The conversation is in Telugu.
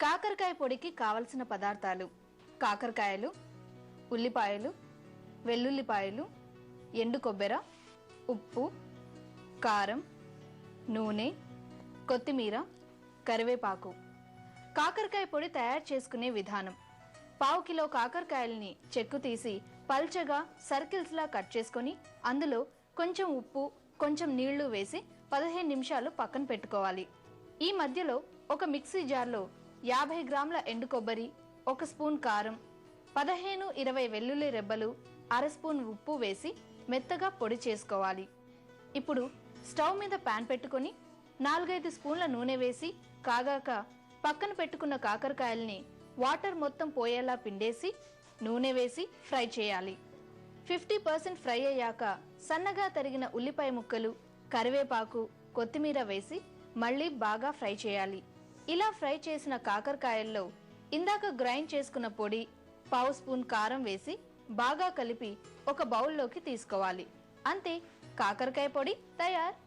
కాకరకాయ పొడికి కావలసిన పదార్థాలు: కాకరకాయలు, ఉల్లిపాయలు, వెల్లుల్లిపాయలు, ఎండు కొబ్బెర, ఉప్పు, కారం, నూనె, కొత్తిమీర, కరివేపాకు. కాకరకాయ పొడి తయారు చేసుకునే విధానం: పావు కిలో కాకరకాయల్ని చెక్కు తీసి పల్చగా సర్కిల్స్ లా కట్ చేసుకొని అందులో కొంచెం ఉప్పు, కొంచెం నీళ్లు వేసి 15 నిమిషాలు పక్కన పెట్టుకోవాలి. ఈ మధ్యలో ఒక మిక్సీ జార్లో 50 గ్రాముల ఎండు కొబ్బరి, 1 స్పూన్ కారం, 15-20 వెల్లుల్లి రెబ్బలు, అర స్పూన్ ఉప్పు వేసి మెత్తగా పొడి చేసుకోవాలి. ఇప్పుడు స్టవ్ మీద పాన్ పెట్టుకొని 4-5 స్పూన్ల నూనె వేసి కాగాక పక్కన పెట్టుకున్న కాకరకాయల్ని వాటర్ మొత్తం పోయేలా పిండేసి నూనె వేసి ఫ్రై చేయాలి. 50% ఫ్రై అయ్యాక సన్నగా తరిగిన ఉల్లిపాయ ముక్కలు, కరివేపాకు, కొత్తిమీర వేసి మళ్ళీ బాగా ఫ్రై చేయాలి. ఇలా ఫ్రై చేసిన కాకరకాయల్లో ఇందాక గ్రైండ్ చేసుకున్న పొడి, పావు స్పూన్ కారం వేసి బాగా కలిపి ఒక బౌల్లోకి తీసుకోవాలి. అంతే, కాకరకాయ పొడి తయారు.